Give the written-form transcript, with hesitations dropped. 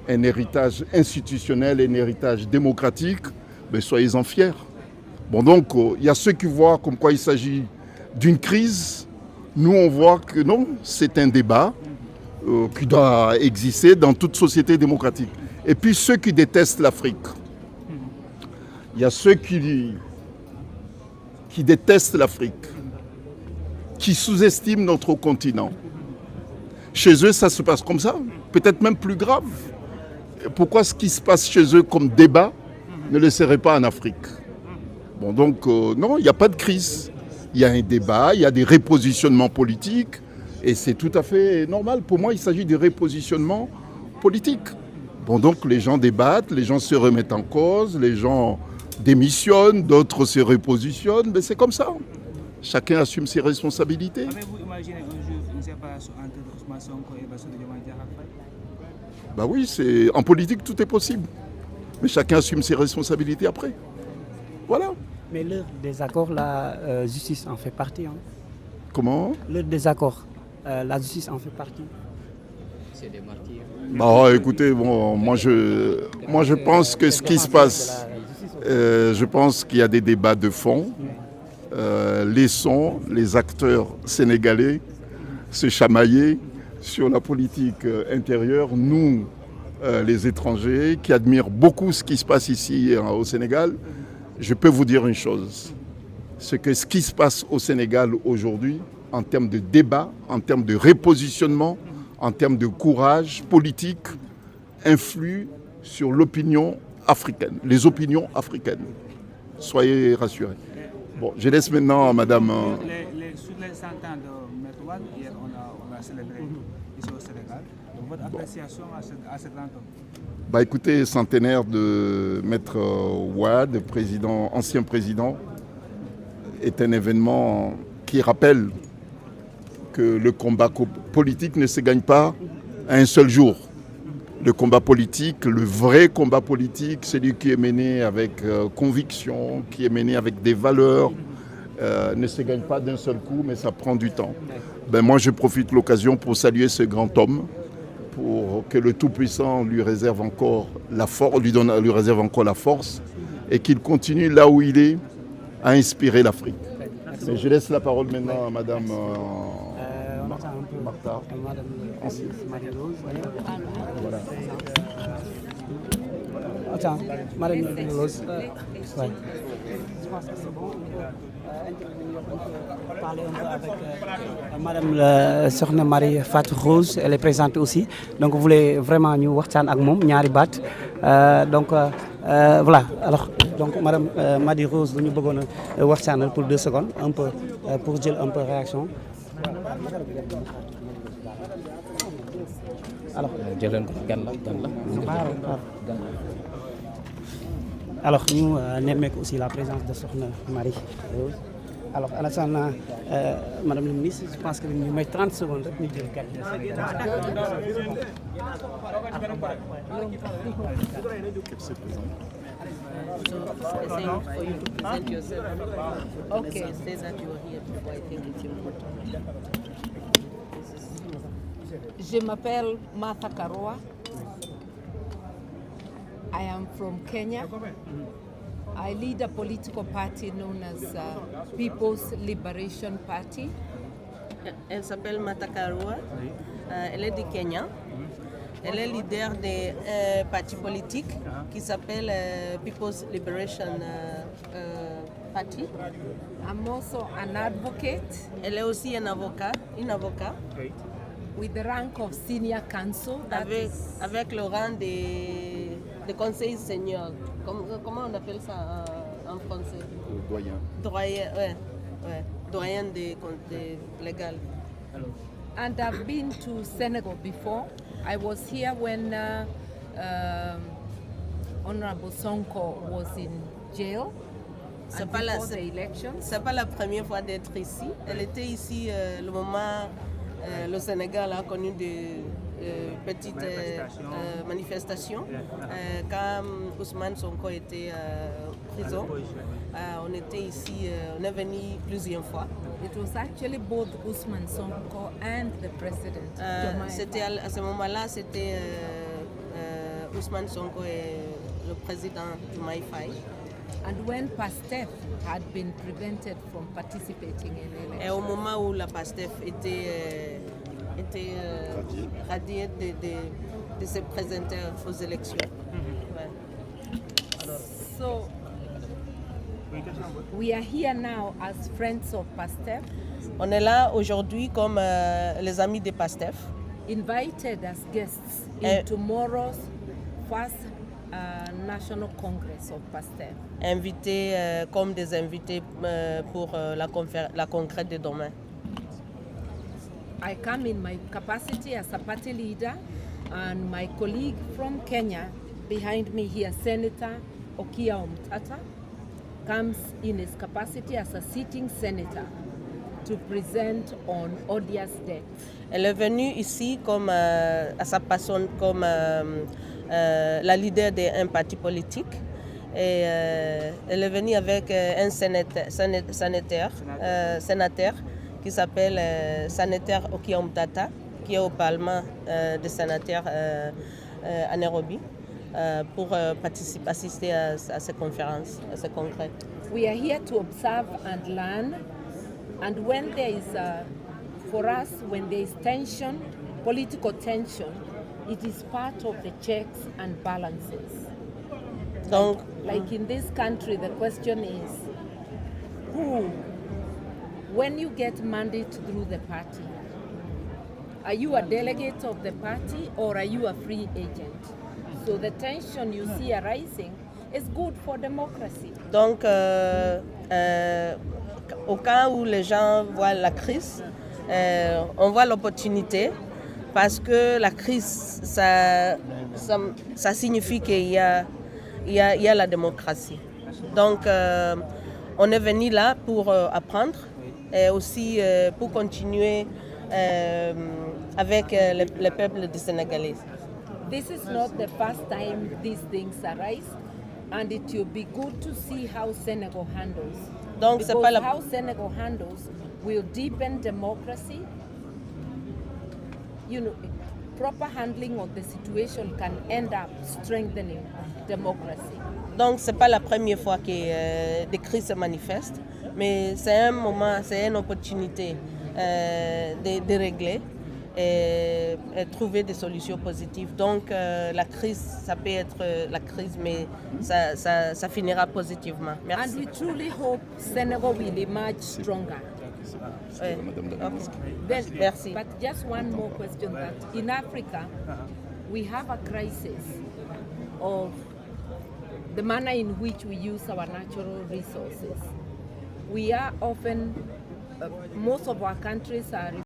un héritage institutionnel, un héritage démocratique, mais soyez-en fiers. Bon, donc, il y a ceux qui voient comme quoi il s'agit d'une crise. Nous, on voit que non, c'est un débat qui doit exister dans toute société démocratique. Et puis ceux qui détestent l'Afrique. Il y a ceux qui détestent l'Afrique, qui sous-estiment notre continent. Chez eux, ça se passe comme ça, peut-être même plus grave. Pourquoi ce qui se passe chez eux comme débat ne le serait pas en Afrique? Bon, donc, non, il n'y a pas de crise. Il y a un débat, il y a des repositionnements politiques, et c'est tout à fait normal. Pour moi, il s'agit de repositionnements politiques. Bon, donc, les gens débattent, les gens se remettent en cause, les gens démissionnent, d'autres se repositionnent, mais c'est comme ça. Chacun assume ses responsabilités. Avez-vous imaginé un jour une séparation entre Ousmane Sonko et Bassirou Diomaye Diakhar Faye? Bah oui, en politique, tout est possible. Mais chacun assume ses responsabilités après. Voilà. Mais leur désaccord, la justice en fait partie. Hein. Comment? Leur désaccord, la justice en fait partie. C'est des martyrs. Bah écoutez, bon, moi je pense que ce qui se passe, je pense qu'il y a des débats de fond. Laissons les acteurs sénégalais se chamailler sur la politique intérieure. Nous, les étrangers, qui admirent beaucoup ce qui se passe ici au Sénégal, je peux vous dire une chose. C'est que ce qui se passe au Sénégal aujourd'hui, en termes de débat, en termes de repositionnement, en termes de courage politique, influe sur l'opinion africaine, les opinions africaines. Soyez rassurés. Bon, je laisse maintenant à Madame... Sur les 100 ans de Maître Wade, hier on a célébré ici au Sénégal. Donc, votre appréciation à ce grand homme? Bah écoutez, centenaire de Maître Wade, ancien président, est un événement qui rappelle que le combat politique ne se gagne pas à un seul jour. Le combat politique, le vrai combat politique, celui qui est mené avec conviction, qui est mené avec des valeurs, ne se gagne pas d'un seul coup, mais ça prend du temps. Ben moi, je profite de l'occasion pour saluer ce grand homme, pour que le Tout-Puissant lui réserve encore la force, lui réserve encore la force, et qu'il continue là où il est à inspirer l'Afrique. Mais je laisse la parole maintenant à Madame Martha. Madame Marie-Rose. Voilà. Attends, Madame Marie-Rose. Ouais. Je pense que c'est bon. On peut parler un peu avec Madame Sokhna Marie Fatou Rose, elle est présente aussi. Donc vous voulez vraiment ñu waxtaan ak moom ñaari baat. Donc voilà. Alors donc Madame Marie Rose nous bëggoon a waxtaanal pour 2 secondes un peu pour jël un peu réaction. Alors jëleen ko gan la. Alors ñu nemmeeku aussi la présence de Sokhna Marie Rose. Alors Alassane Madame la ministre, je pense que ñu may 30 secondes rek ñu jël carte de Sénégal. For you to present yourself. Okay, say that you are here before. I think it's important. Je m'appelle Martha Karua. I am from Kenya. I lead a political party known as People's Liberation Party. Elle s'appelle Martha Karua. Elle est du Kenya. Elle est leader d'un parti politique qui s'appelle People's Liberation Party. I'm also an advocate. Elle est aussi une avocat. With the rank of senior counsel. Avec le rang de conseil senior. Comment on appelle ça en français? Doyen. Doyen de légal. And I've been to Senegal before. I was here when Honorable Sonko was in jail. C'est Before the elections. C'est pas la première fois d'être ici. Elle était ici le moment le Sénégal a connu des petites manifestations. Quand Ousmane Sonko était en prison, on était ici, on est venu plusieurs fois. It was actually both Ousmane Sonko and the president. C'était à ce moment-là, c'était Ousmane Sonko est le président du MyFi. And when PASTEF had been prevented from participating in Et au elections, moment où la PASTEF était radiée de se présenter aux élections. Ouais. so we are here now as friends of PASTEF, On est là aujourd'hui comme les amis de PASTEF, invited as guests Eh. in tomorrow's first National Congress of PASTEF. invités comme des invités pour la congrès de demain. I come in my capacity as a party leader, and my colleague from Kenya behind me here, Senator Okia Omtata, comes in his capacity as a sitting senator to present on Odia's death. Elle est venue ici comme, à sa personne comme la leader d'un parti politique. Et elle est venue avec un sénateur qui s'appelle sénateur Okia Omtata, qui est au Parlement des sénateurs à Nairobi, pour assister à ces conférences, à ces congrès. We are here to observe and learn, and when there is, for us, when there is tension, political tension, it is part of the checks and balances. Donc, Like in this country, the question is, who, when you get mandate through the party, are you a delegate of the party or are you a free agent? So the tension you see arising is good for democracy. Donc, au cas où les gens voient la crise, on voit l'opportunité parce que la crise, ça signifie qu'il y a la démocratie. Donc, on est venu là pour apprendre et aussi pour continuer avec le peuple du Sénégalais. This is not the first time these things arise, and it will be good to see how Senegal handles. Donc, c'est Because pas la how Senegal handles will deepen democracy. You know, proper handling of the situation can end up strengthening democracy. Donc, ce n'est pas la première fois que des crises se manifestent, mais c'est un moment, c'est une opportunité de régler et trouver des solutions positives. Donc, la crise, ça peut être la crise, mais ça finira positivement. And Merci. we truly hope Senegal will emerge stronger. Ouais. Then, Merci. But just one more question, that in Africa, we have a crisis of the manner in which we use our natural resources. We are often, most of our countries are